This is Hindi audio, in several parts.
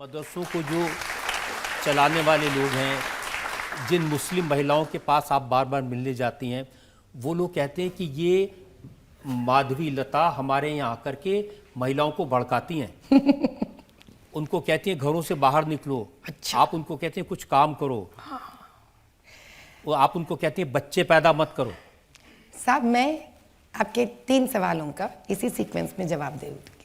मदरसों को जो चलाने वाले लोग हैं, जिन मुस्लिम महिलाओं के पास आप बार बार मिलने जाती हैं, वो लोग कहते हैं कि ये माधवी लता हमारे यहाँ आकर के महिलाओं को भड़काती हैं। उनको कहती हैं घरों से बाहर निकलो। अच्छा। आप उनको कहते हैं कुछ काम करो। वो आप उनको कहते हैं बच्चे पैदा मत करो। साहब, मैं आपके 3 सवालों का इसी सीक्वेंस में जवाब दे दूँगी।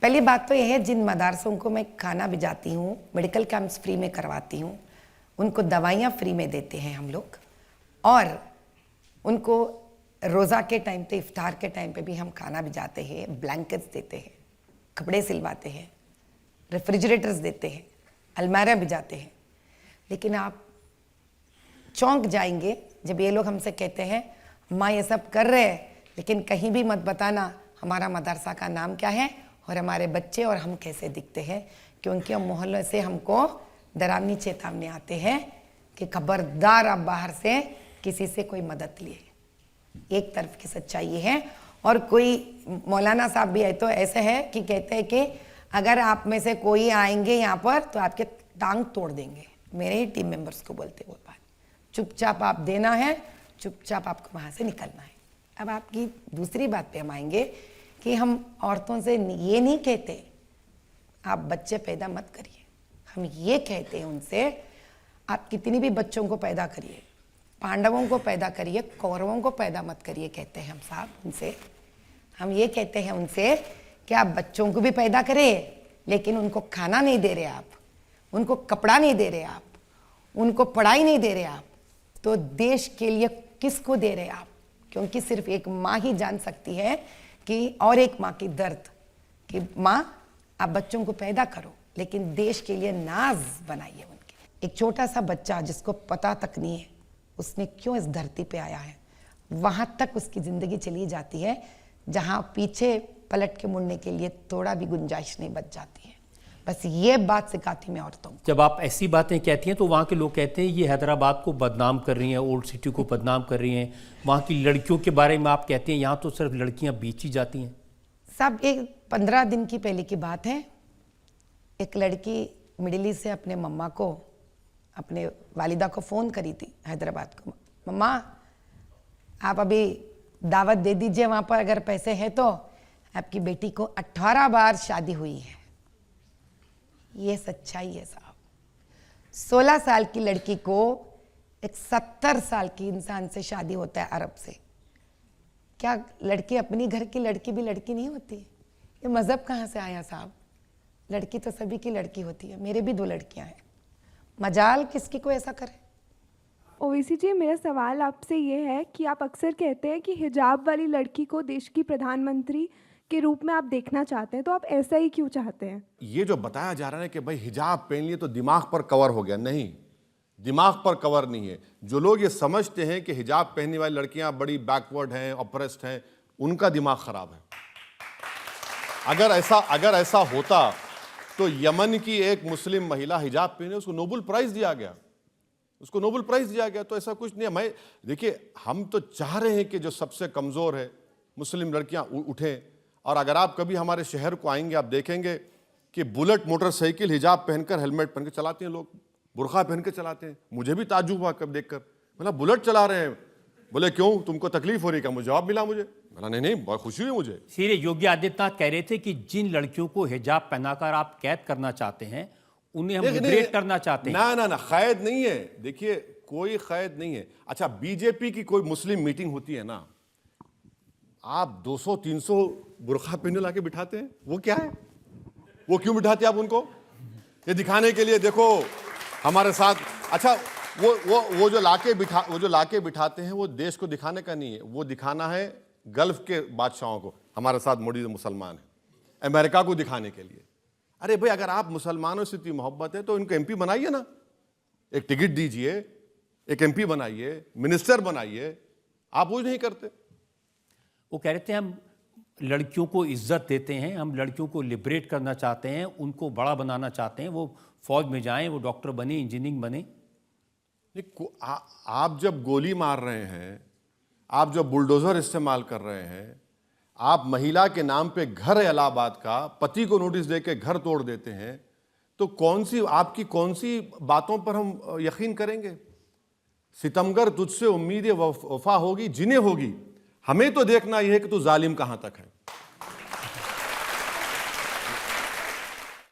पहली बात तो यह है, जिन मदरसों को मैं खाना भिजाती हूँ, मेडिकल कैंप्स फ्री में करवाती हूँ, उनको दवाइयाँ फ्री में देते हैं हम लोग, और उनको रोज़ा के टाइम पे, इफ्तार के टाइम पे भी हम खाना भिजाते हैं, ब्लैंकेट्स देते हैं, कपड़े सिलवाते हैं, रेफ्रिजरेटर्स देते हैं, अलमारियाँ भिजाते हैं। लेकिन आप चौंक जाएंगे जब ये लोग हमसे कहते हैं, माँ ये सब कर रहे हैं, लेकिन कहीं भी मत बताना हमारा मदरसा का नाम क्या है और हमारे बच्चे और हम कैसे दिखते हैं, क्योंकि हम मोहल्ले से हमको डरावनी चेतावनी आते हैं कि खबरदार आप बाहर से किसी से कोई मदद लिए। एक तरफ की सच्चाई ये है। और कोई मौलाना साहब भी है तो ऐसे है कि कहते हैं कि अगर आप में से कोई आएंगे यहाँ पर तो आपके टांग तोड़ देंगे। मेरे ही टीम मेंबर्स को बोलते वो बात, चुपचाप आप देना है, चुपचाप आपको वहाँ से निकलना है। अब आपकी दूसरी बात पे हम आएंगे कि हम औरतों से ये नहीं कहते आप बच्चे पैदा मत करिए, हम ये कहते हैं उनसे आप कितनी भी बच्चों को पैदा करिए, पांडवों को पैदा करिए, कौरवों को पैदा मत करिए, कहते हैं हम साहब उनसे। हम ये कहते हैं उनसे कि आप बच्चों को भी पैदा करें, लेकिन उनको खाना नहीं दे रहे आप, उनको कपड़ा नहीं दे रहे आप, उनको पढ़ाई नहीं दे रहे आप, तो देश के लिए किसको दे रहे आप? क्योंकि सिर्फ एक माँ ही जान सकती है कि, और एक माँ की दर्द कि माँ आप बच्चों को पैदा करो, लेकिन देश के लिए नाज बनाइए उनके। एक छोटा सा बच्चा जिसको पता तक नहीं है उसने क्यों इस धरती पे आया है, वहां तक उसकी जिंदगी चली जाती है जहां पीछे पलट के मुड़ने के लिए थोड़ा भी गुंजाइश नहीं बच जाती है। बस ये बात सिखाती मैं औरतों को। जब आप ऐसी बातें कहती हैं तो वहाँ के लोग कहते हैं ये हैदराबाद को बदनाम कर रही हैं, ओल्ड सिटी को बदनाम कर रही हैं। वहाँ की लड़कियों के बारे में आप कहते हैं यहाँ तो सिर्फ लड़कियाँ बेची जाती हैं। साहब, एक 15 दिन की पहले की बात है, एक लड़की मिडिल ईस्ट से अपने मम्मा को, अपने वालिदा को फ़ोन करी थी हैदराबाद को, मम्मा आप अभी दावत दे दीजिए वहाँ पर, अगर पैसे हैं तो आपकी बेटी को 18 बार शादी हुई है। ये सच्चाई है साहब। 16 साल की लड़की को एक 70 साल की इंसान से शादी होता है अरब से। क्या लड़की अपनी घर की लड़की भी लड़की नहीं होती? ये मज़हब कहाँ से आया साहब? लड़की तो सभी की लड़की होती है। मेरे भी 2 लड़कियां हैं, मजाल किसकी को ऐसा करे। ओवैसी जी, मेरा सवाल आपसे ये है कि आप अक्सर कहते हैं कि हिजाब वाली लड़की को देश की प्रधानमंत्री के रूप में आप देखना चाहते हैं, तो आप ऐसा ही क्यों चाहते हैं? ये जो बताया जा रहा है कि भाई हिजाब पहन लिए तो दिमाग पर कवर हो गया, नहीं, दिमाग पर कवर नहीं है। जो लोग ये समझते हैं कि हिजाब पहनने वाली लड़कियां बड़ी बैकवर्ड हैं, ऑप्रेस्ड हैं, उनका दिमाग खराब है। अगर ऐसा होता तो यमन की एक मुस्लिम महिला हिजाब पहने, उसको नोबेल प्राइज दिया गया, उसको नोबेल प्राइज दिया गया। तो ऐसा कुछ नहीं है। देखिए, हम तो चाह रहे हैं कि जो सबसे कमज़ोर है मुस्लिम लड़कियां उठें। और अगर आप कभी हमारे शहर को आएंगे, आप देखेंगे कि बुलेट मोटरसाइकिल हिजाब पहनकर, हेलमेट पहन के चलाते हैं लोग, बुर्का पहन के चलाते हैं। मुझे भी ताज्जुब हुआ कब देखकर, बोला बुलेट चला रहे हैं। बोले क्यों, तुमको तकलीफ हो रही? क्या? मुझे जवाब मिला, मुझे बोला नहीं बहुत खुशी हुई मुझे। सीधे योगी आदित्यनाथ कह रहे थे कि जिन लड़कियों को हिजाब पहनाकर आप कैद करना चाहते हैं उन्हें हम लिबरेट करना चाहते हैं। ना कैद नहीं है। देखिए, कोई कैद नहीं है। अच्छा, बीजेपी की कोई मुस्लिम मीटिंग होती है ना, आप 200-300 बुर्का पहने लाके बिठाते हैं, वो क्या है? वो क्यों बिठाते हैं आप उनको? ये दिखाने के लिए, देखो हमारे साथ। अच्छा, वो जो लाके बिठाते हैं वो देश को दिखाने का नहीं है, वो दिखाना है गल्फ के बादशाहों को, हमारे साथ मोदी मुसलमान है, अमेरिका को दिखाने के लिए। अरे भाई, अगर आप मुसलमानों से इतनी मोहब्बत है तो इनको एमपी बनाइए ना, एक टिकट दीजिए, एक एमपी बनाइए, मिनिस्टर बनाइए। आप वो नहीं करते। वो कह रहे थे हम लड़कियों को इज्जत देते हैं, हम लड़कियों को लिबरेट करना चाहते हैं, उनको बड़ा बनाना चाहते हैं, वो फौज में जाएं, वो डॉक्टर बने, इंजीनियरिंग बने। आप जब गोली मार रहे हैं, आप जब बुलडोजर इस्तेमाल कर रहे हैं, आप महिला के नाम पे घर इलाहाबाद का पति को नोटिस देके घर तोड़ देते हैं, तो आपकी कौन सी बातों पर हम यकीन करेंगे? सितमगर तुझसे उम्मीद वफा होगी जिन्हें होगी, हमें तो देखना यह है कि तू जालिम कहां तक है।